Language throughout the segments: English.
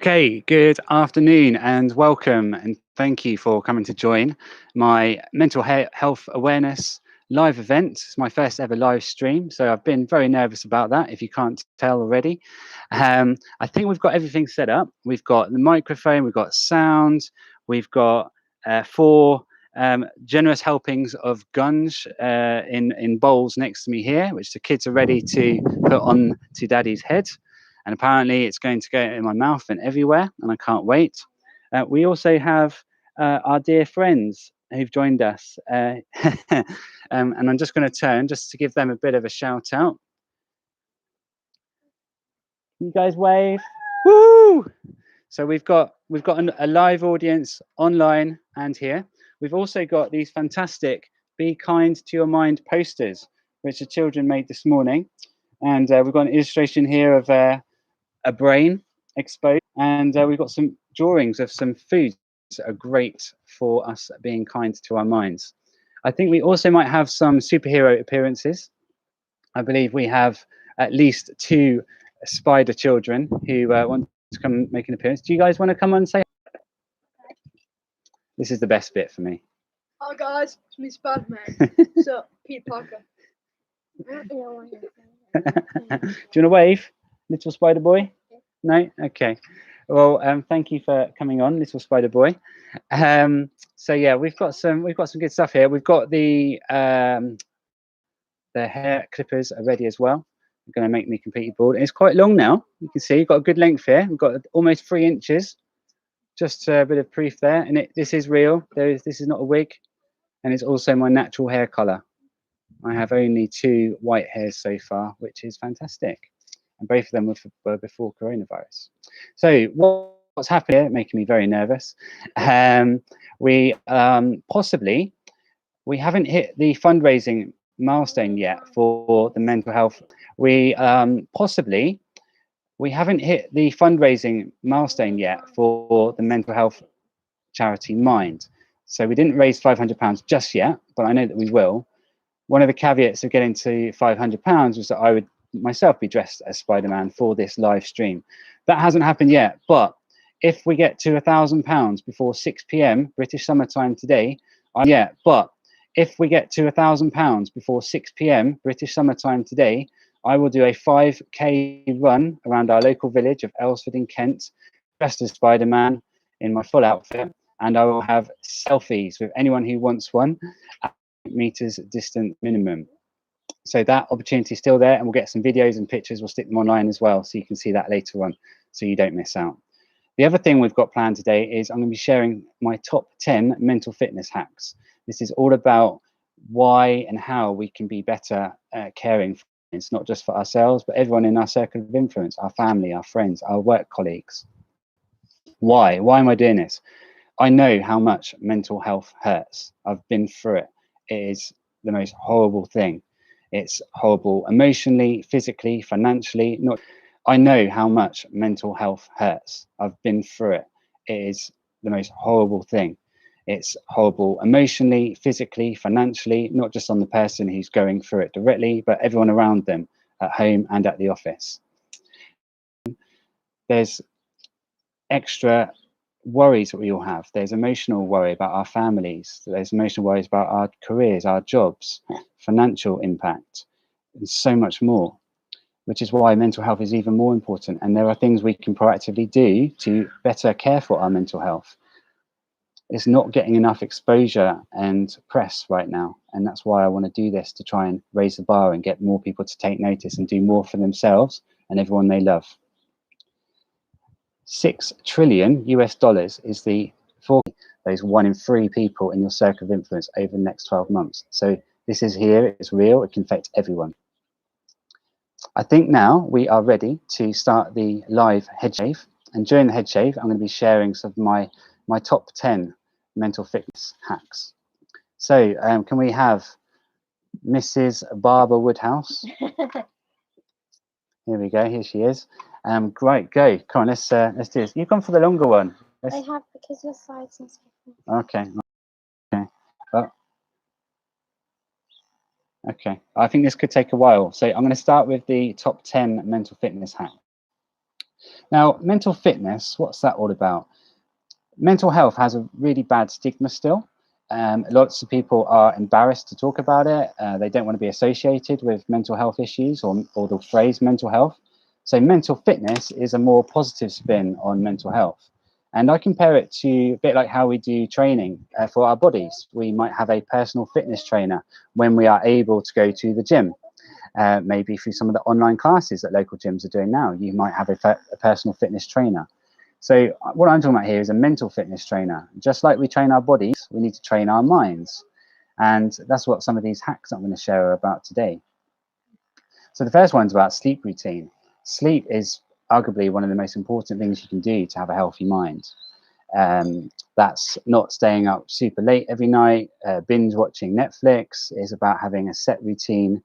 Okay, good afternoon and welcome, and thank you for coming to join my Mental Health Awareness live event. It's my first ever live stream, so I've been very nervous about that, if you can't tell already. I think we've got everything set up. We've got the microphone, we've got sound, we've got four generous helpings of gunge in bowls next to me here, which the kids are ready to put on to Daddy's head. And apparently it's going to go in my mouth and everywhere, and I can't wait. We also have our dear friends who've joined us, and I'm just going to turn just to give them a bit of a shout out. You guys wave. Woo! So we've got a live audience online and here. We've also got these fantastic "Be Kind to Your Mind" posters, which the children made this morning, and we've got an illustration here of a brain exposed, and we've got some drawings of some foods that are great for us being kind to our minds. I think we also might have some superhero appearances. I believe we have at least two spider children who want to come make an appearance. Do you guys want to come on and say? This is the best bit for me. Hi guys, it's me Spider-Man. So, Peter Parker. Do you want to wave, little spider boy? No? Okay. Well, thank you for coming on, little spider boy. So yeah, we've got some good stuff here. We've got the hair clippers are ready as well. They're going to make me completely bald. It's quite long now. You can see, you've got a good length here. We've got almost 3 inches. Just a bit of proof there. And this is real. This is not a wig. And it's also my natural hair color. I have only 2 white hairs so far, which is fantastic. And both of them were before coronavirus. So what's happened here, making me very nervous. We haven't hit the fundraising milestone yet for the mental health. We haven't hit the fundraising milestone yet for the mental health charity Mind. So we didn't raise £500 just yet, but I know that we will. One of the caveats of getting to £500 was that I would myself be dressed as Spider-Man for this live stream. That hasn't happened yet, but if we get to £1,000 before 6 p.m. British summertime today, if we get to £1,000 before 6 p.m. British summertime today, I will do a 5k run around our local village of Aylesford in Kent, dressed as Spider-Man in my full outfit, and I will have selfies with anyone who wants one at meters distant minimum. So that opportunity is still there, and we'll get some videos and pictures. We'll stick them online as well, so you can see that later on, so you don't miss out. The other thing we've got planned today is I'm going to be sharing my top 10 mental fitness hacks. This is all about why and how we can be better at caring for it's not just for ourselves, but everyone in our circle of influence, our family, our friends, our work colleagues. Why am I doing this? I know how much mental health hurts. I've been through it. It is the most horrible thing. It's horrible emotionally, physically, financially. I know how much mental health hurts. I've been through it. It is the most horrible thing. It's horrible emotionally, physically, financially, not just on the person who's going through it directly, but everyone around them at home and at the office. There's extra worries that we all have. There's emotional worry about our families. There's emotional worries about our careers, our jobs, financial impact, and so much more, which is why mental health is even more important. And there are things we can proactively do to better care for our mental health. It's not getting enough exposure and press right now. And that's why I want to do this, to try and raise the bar and get more people to take notice and do more for themselves and everyone they love. $6 trillion is for those 1 in 3 people in your circle of influence over the next 12 months. So this is here, it's real, it can affect everyone. I think now we are ready to start the live head shave. And during the head shave, I'm going to be sharing some of my top 10 mental fitness hacks. So can we have Mrs. Barbara Woodhouse? Here we go, here she is. Great, go. Come on, let's do this. You've gone for the longer one. I have, because your sides and stuff. Okay. Well, okay. I think this could take a while. So I'm going to start with the top 10 mental fitness hacks. Now, mental fitness, what's that all about? Mental health has a really bad stigma still. Lots of people are embarrassed to talk about it. They don't want to be associated with mental health issues or the phrase mental health. So mental fitness is a more positive spin on mental health. And I compare it to a bit like how we do training for our bodies. We might have a personal fitness trainer when we are able to go to the gym. Maybe through some of the online classes that local gyms are doing now, you might have a personal fitness trainer. So what I'm talking about here is a mental fitness trainer. Just like we train our bodies, we need to train our minds. And that's what some of these hacks I'm going to share are about today. So the first one's about sleep routine. Sleep is arguably one of the most important things you can do to have a healthy mind. That's not staying up super late every night, binge watching Netflix. Is about having a set routine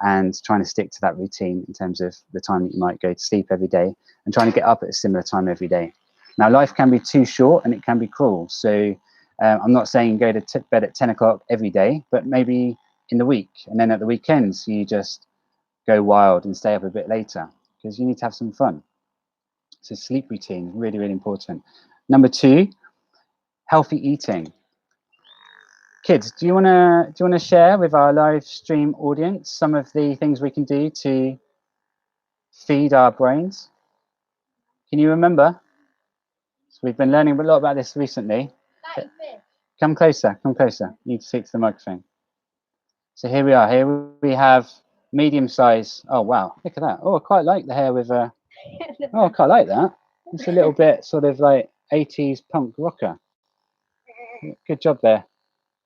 and trying to stick to that routine in terms of the time that you might go to sleep every day and trying to get up at a similar time every day. Now, life can be too short and it can be cruel. So I'm not saying go to bed at 10 o'clock every day, but maybe in the week. And then at the weekends, you just go wild and stay up a bit later because you need to have some fun. So sleep routine, really, really important. Number 2, healthy eating. Kids, do you wanna share with our live stream audience some of the things we can do to feed our brains? Can you remember? So we've been learning a lot about this recently. Come closer, come closer. You need to speak to the microphone. So here we are. Here we have medium size. Oh wow, look at that. Oh, I quite like the hair with oh, I quite like that. It's a little bit sort of like 80s punk rocker. Good job there,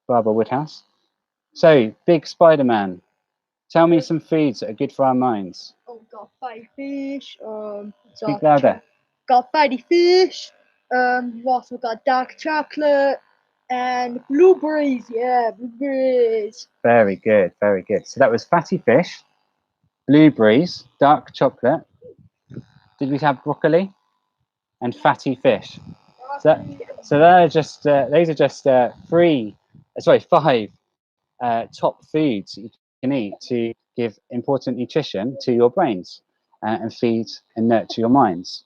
Barbara Woodhouse. So, big Spider-Man. Tell me some foods that are good for our minds. Oh, got fatty fish. Speak louder. Got fatty fish. We've also got dark chocolate and blueberries. Yeah, blueberries. Very good, very good. So that was fatty fish, blueberries, dark chocolate. Did we have broccoli? And fatty fish. So they're just those are just 5 top foods that you can eat to give important nutrition to your brains and feed and nurture your minds.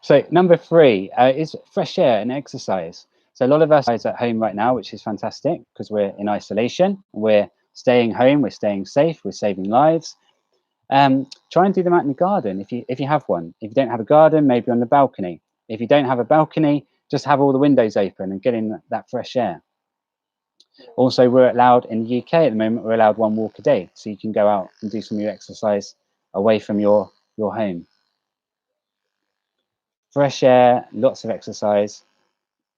So number 3 is fresh air and exercise. So a lot of us are at home right now, which is fantastic because we're in isolation. We're staying home. We're staying safe. We're saving lives. Try and do them out in the garden if you have one. If you don't have a garden, maybe on the balcony. If you don't have a balcony, just have all the windows open and get in that fresh air. Also, we're allowed in the UK at the moment, we're allowed 1 walk a day. So you can go out and do some of your exercise away from your home. Fresh air, lots of exercise,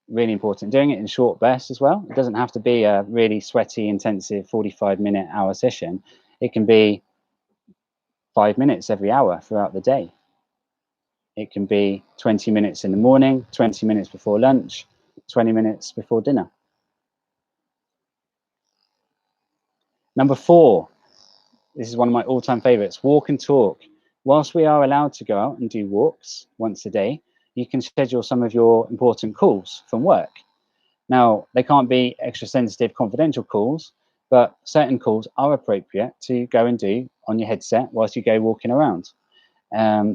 really important. Doing it in short bursts as well. It doesn't have to be a really sweaty, intensive 45-minute hour session. It can be 5 minutes every hour throughout the day. It can be 20 minutes in the morning, 20 minutes before lunch, 20 minutes before dinner. Number 4, this is one of my all-time favorites, walk and talk. Whilst we are allowed to go out and do walks once a day, you can schedule some of your important calls from work. Now, they can't be extra sensitive, confidential calls, but certain calls are appropriate to go and do on your headset whilst you go walking around.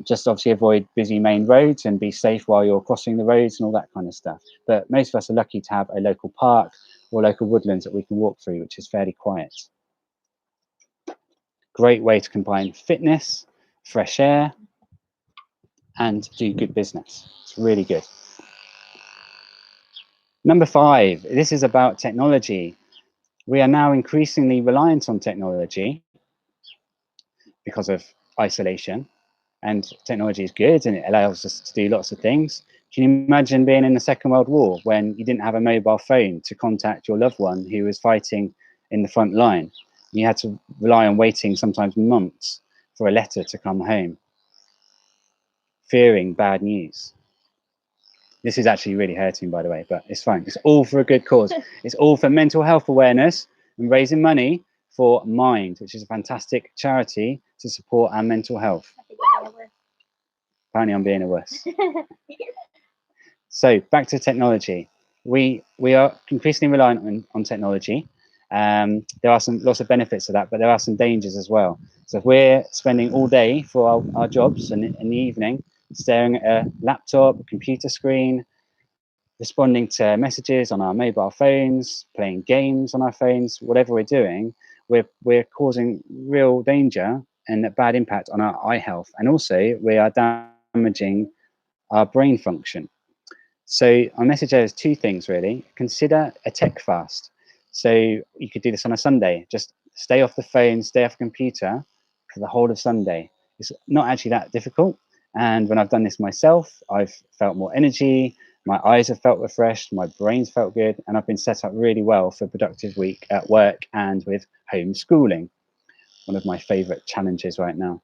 Just obviously avoid busy main roads and be safe while you're crossing the roads and all that kind of stuff. But most of us are lucky to have a local park or local woodlands that we can walk through, which is fairly quiet. Great way to combine fitness, fresh air, and do good business. It's really good. Number 5, this is about technology. We are now increasingly reliant on technology because of isolation, and technology is good and it allows us to do lots of things. Can you imagine being in the Second World War when you didn't have a mobile phone to contact your loved one who was fighting in the front line? You had to rely on waiting sometimes months for a letter to come home, fearing bad news. This is actually really hurting, by the way, but it's fine. It's all for a good cause. It's all for mental health awareness and raising money for Mind, which is a fantastic charity to support our mental health. Apparently I'm being a wuss. So back to technology. We are increasingly reliant on technology. There are lots of benefits to that, but there are some dangers as well. So if we're spending all day for our jobs and in the evening staring at a laptop, computer screen, responding to messages on our mobile phones, playing games on our phones, whatever we're doing, we're causing real danger and a bad impact on our eye health. And also we are damaging our brain function. So our message there is two things really. Consider a tech fast. So you could do this on a Sunday. Just stay off the phone, stay off the computer for the whole of Sunday. It's not actually that difficult. And when I've done this myself, I've felt more energy, my eyes have felt refreshed, my brain's felt good, and I've been set up really well for a productive week at work and with homeschooling, one of my favorite challenges right now.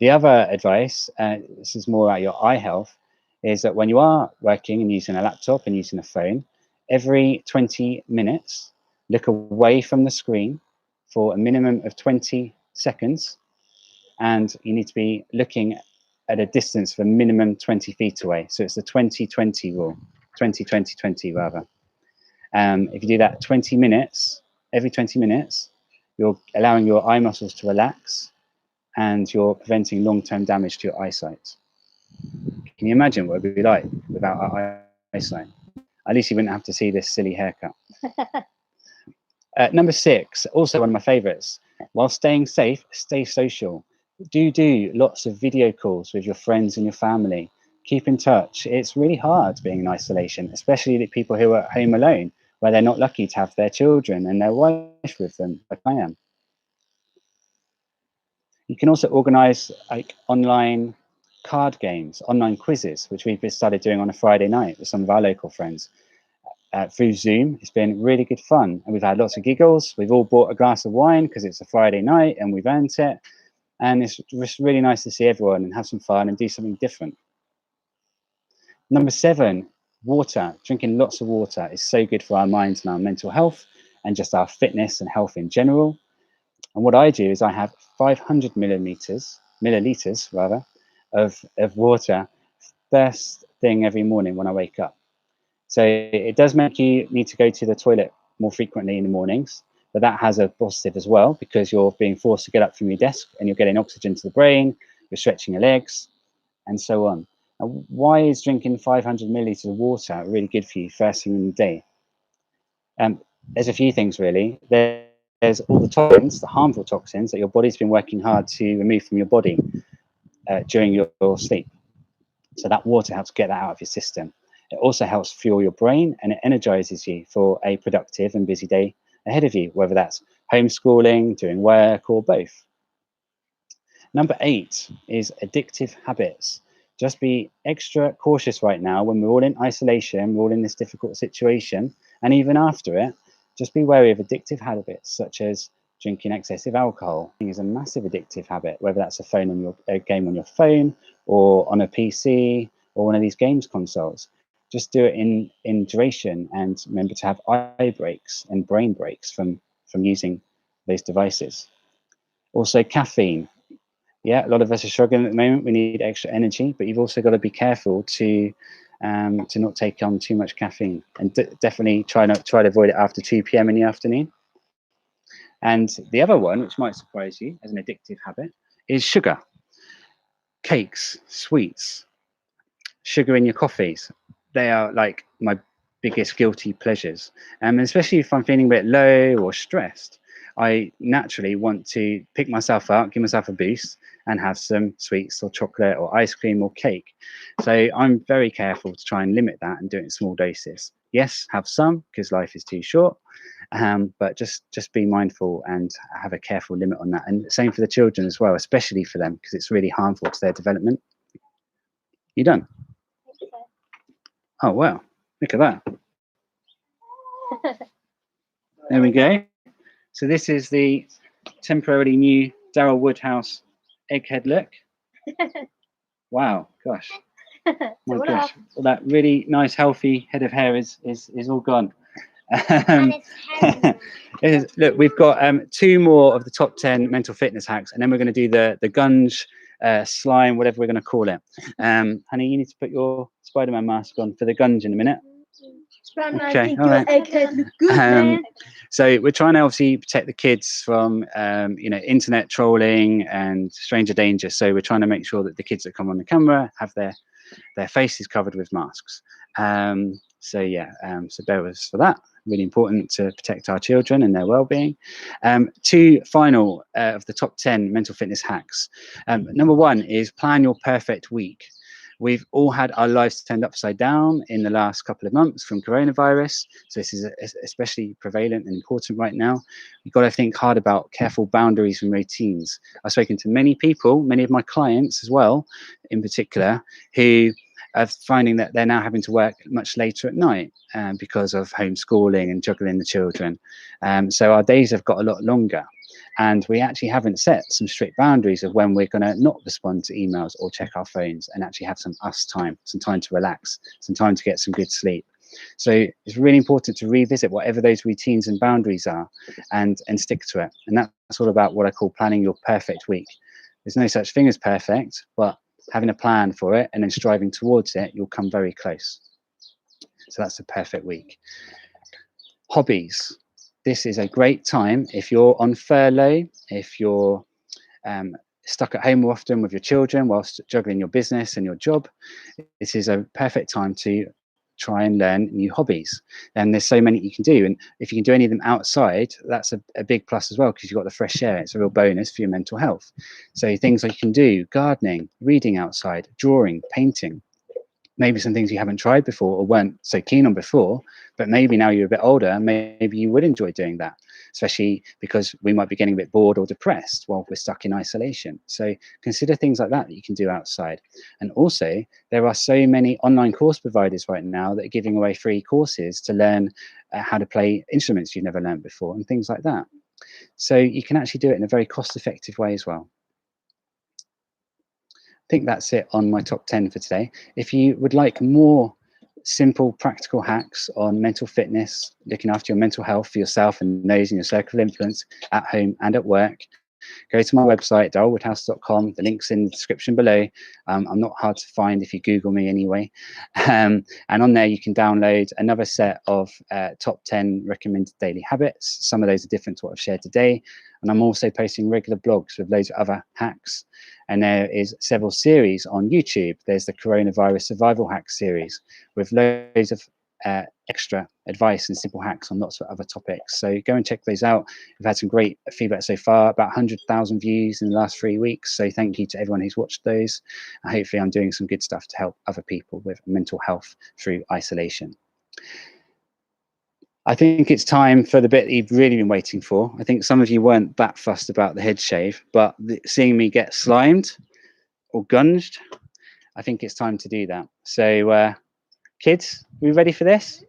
The other advice, this is more about your eye health, is that when you are working and using a laptop and using a phone, every 20 minutes, look away from the screen for a minimum of 20 seconds. And you need to be looking at a distance of a minimum 20 feet away. So it's the 20-20 rule, 20-20-20 rather. If you do that 20 minutes, every 20 minutes, you're allowing your eye muscles to relax and you're preventing long-term damage to your eyesight. Can you imagine what it would be like without our eyesight? At least you wouldn't have to see this silly haircut. Number 6, also one of my favorites. While staying safe, stay social. Do lots of video calls with your friends and your family. Keep in touch. It's really hard being in isolation, especially the people who are at home alone, where they're not lucky to have their children and their wife with them, like I am. You can also organize like online card games, online quizzes, which we've started doing on a Friday night with some of our local friends. Through Zoom, it's been really good fun, and we've had lots of giggles. We've all bought a glass of wine because it's a Friday night and we've earned it, and it's just really nice to see everyone and have some fun and do something different. Number 7, water. Drinking lots of water is so good for our minds and our mental health and just our fitness and health in general. And what I do is I have 500 milliliters of water first thing every morning when I wake up. So it does make you need to go to the toilet more frequently in the mornings, but that has a positive as well because you're being forced to get up from your desk and you're getting oxygen to the brain, you're stretching your legs, and so on. Now, why is drinking 500 milliliters of water really good for you first thing in the day? There's a few things really. There's all the toxins, the harmful toxins that your body's been working hard to remove from your body during your sleep. So that water helps get that out of your system. It also helps fuel your brain and it energizes you for a productive and busy day ahead of you, whether that's homeschooling, doing work, or both. Number 8 is addictive habits. Just be extra cautious right now when we're all in isolation, we're all in this difficult situation, and even after it, just be wary of addictive habits such as drinking excessive alcohol. It is a massive addictive habit, whether that's a game on your phone or on a PC or one of these games consoles. Just do it in duration and remember to have eye breaks and brain breaks from using those devices. Also caffeine. Yeah, a lot of us are struggling at the moment. We need extra energy, but you've also got to be careful to not take on too much caffeine, and definitely try to avoid it after 2 p.m. in the afternoon. And the other one, which might surprise you as an addictive habit, is sugar. Cakes, sweets, sugar in your coffees. They are like my biggest guilty pleasures. And especially if I'm feeling a bit low or stressed, I naturally want to pick myself up, give myself a boost, and have some sweets or chocolate or ice cream or cake. So I'm very careful to try and limit that and do it in small doses. Yes, have some because life is too short, but just be mindful and have a careful limit on that. And same for the children as well, especially for them because it's really harmful to their development. You done? Oh, wow. Look at that. There we go. So this is the temporarily new Daryl Woodhouse egghead look. Wow, gosh. My gosh. Well, that really nice, healthy head of hair is all gone. Look, we've got 2 more of the top 10 mental fitness hacks, and then we're going to do the gunge, slime, whatever we're going to call it. Honey, you need to put your Spider-Man mask on for the gunge in a minute. Spider-Man, Okay, I think all your right. egghead look good, man. So we're trying to obviously protect the kids from, internet trolling and stranger danger. So we're trying to make sure that the kids that come on the camera have their faces covered with masks. So bear with us for that. Really important to protect our children and their well-being. Two final of the top 10 mental fitness hacks. Number one is plan your perfect week. We've all had our lives turned upside down in the last couple of months from coronavirus. So this is especially prevalent and important right now. You've got to think hard about careful boundaries and routines. I've spoken to many people, many of my clients as well, in particular, who are finding that they're now having to work much later at night because of homeschooling and juggling the children. So our days have got a lot longer. And we actually haven't set some strict boundaries of when we're going to not respond to emails or check our phones and actually have some us time, some time to relax, some time to get some good sleep. So it's really important to revisit whatever those routines and boundaries are and stick to it. And that's all about what I call planning your perfect week. There's no such thing as perfect, but having a plan for it and then striving towards it, you'll come very close. So that's the perfect week. Hobbies. This is a great time if you're on furlough, if you're stuck at home more often with your children whilst juggling your business and your job. This is a perfect time to try and learn new hobbies. And there's so many you can do. And if you can do any of them outside, that's a big plus as well, because you've got the fresh air. It's a real bonus for your mental health. So things like you can do gardening, reading outside, drawing, painting. Maybe some things you haven't tried before or weren't so keen on before, but maybe now you're a bit older, maybe you would enjoy doing that, especially because we might be getting a bit bored or depressed while we're stuck in isolation. So consider things like that you can do outside. And also, there are so many online course providers right now that are giving away free courses to learn how to play instruments you've never learned before and things like that. So you can actually do it in a very cost-effective way as well. I think that's it on my top 10 for today. If you would like more simple, practical hacks on mental fitness, looking after your mental health for yourself and those in your circle of influence at home and at work, go to my website, darylwoodhouse.com. The link's in the description below. I'm not hard to find if you Google me anyway. And on there, you can download another set of top 10 recommended daily habits. Some of those are different to what I've shared today. And I'm also posting regular blogs with loads of other hacks. And there is several series on YouTube. There's the coronavirus survival hack series with loads of extra advice and simple hacks on lots of other topics. So go and check those out. We've had some great feedback so far, about 100,000 views in the last 3 weeks. So thank you to everyone who's watched those. And hopefully I'm doing some good stuff to help other people with mental health through isolation. I think it's time for the bit that you've really been waiting for. I think some of you weren't that fussed about the head shave, but seeing me get slimed or gunged, I think it's time to do that. So kids, are we ready for this?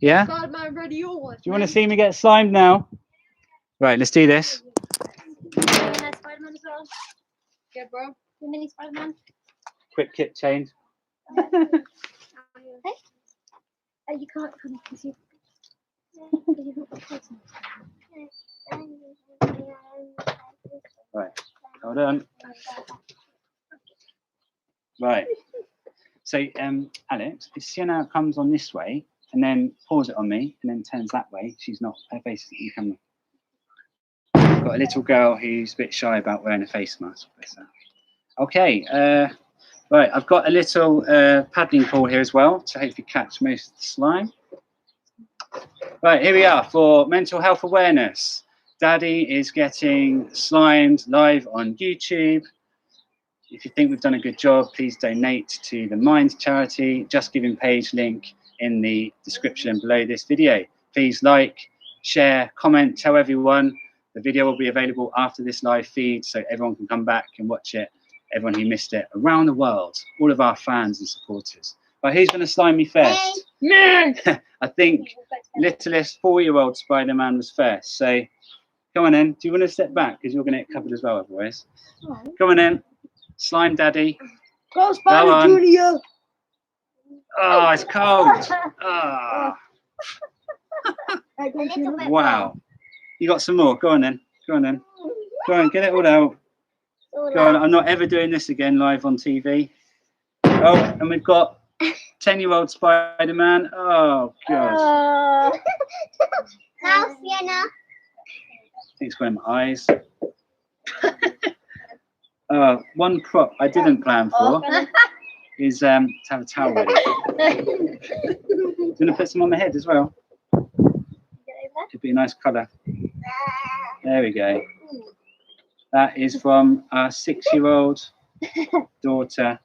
Yeah? Spider-Man, ready or what? Do you want to see me get slimed now? Right, let's do this. Spider-Man as well. Yeah, bro. The mini Spider-Man. Quick kit change. Hey. Oh, you can't come because you. Right, hold on. Right. So, Alex, if Sienna comes on this way and then pulls it on me and then turns that way, she's not, her face isn't in the camera. I've got a little girl who's a bit shy about wearing a face mask. Okay, right, I've got a little paddling pool here as well to hopefully catch most of the slime. Right, here we are for Mental Health Awareness. Daddy is getting slimed live on YouTube. If you think we've done a good job, please donate to the Mind charity, Just Giving page link in the description below this video. Please like, share, comment, tell everyone. The video will be available after this live feed so everyone can come back and watch it. Everyone who missed it around the world, all of our fans and supporters. Right, who's going to slime me first? Me! I think littlest 4-year-old Spider-Man was first. So come on in. Do you want to step back? Because you're going to get covered as well otherwise. Come on in. Slime daddy. Go, Spider Junior! Oh, it's cold. Oh. Wow. You got some more. Go on then. Go on then. Go on, get it all out. Go on. I'm not ever doing this again live on TV. Oh, and we've got 10-year-old Spider-Man. Oh god. Now, Sienna. I think it's got in my eyes. One prop I didn't plan for is to have a towel ready. I'm gonna put some on my head as well. It'd be a nice colour. There we go. That is from our 6-year-old daughter,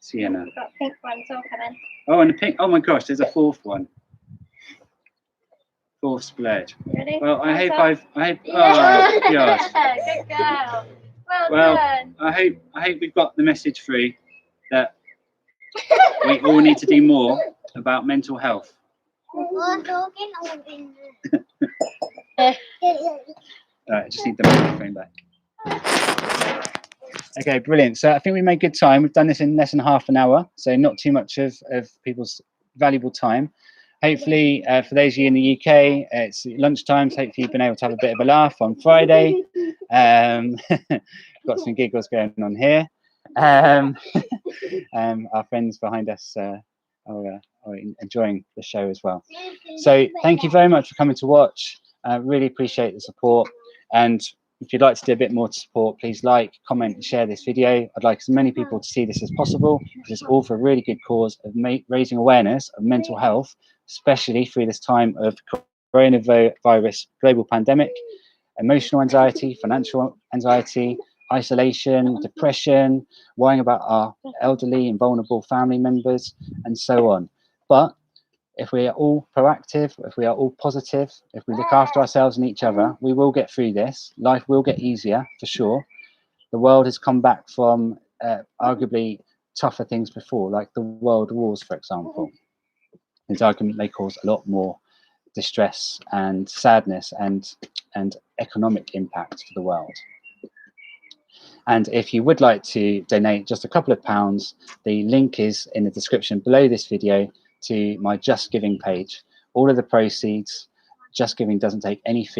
Sienna. We've got pink ones all coming. Oh, and the pink. Oh my gosh, there's a fourth one. Fourth splurge. Ready? Well, I hope Hands up. oh Yeah. gosh. Good girl. Well, Well, done. I hope we've got the message through that we all need to do more about mental health. Right, just need the microphone back. Okay, brilliant. So I think we made good time. We've done this in less than half an hour, so not too much of people's valuable time. Hopefully, for those of you in the UK, it's lunchtime, so hopefully you've been able to have a bit of a laugh on Friday. Got some giggles going on here. Our friends behind us are enjoying the show as well. So thank you very much for coming to watch. Really appreciate the support. And if you'd like to do a bit more to support, please like, comment, and share this video. I'd like as many people to see this as possible, because it's all for a really good cause of raising awareness of mental health, especially through this time of coronavirus global pandemic, emotional anxiety, financial anxiety, isolation, depression, worrying about our elderly and vulnerable family members, and so on. But if we are all proactive, if we are all positive, if we look after ourselves and each other, we will get through this. Life will get easier, for sure. The world has come back from arguably tougher things before, like the world wars, for example. These arguments may cause a lot more distress and sadness and economic impact for the world. And if you would like to donate just a couple of pounds, the link is in the description below this video to my Just Giving page. All of the proceeds, Just Giving doesn't take any fee.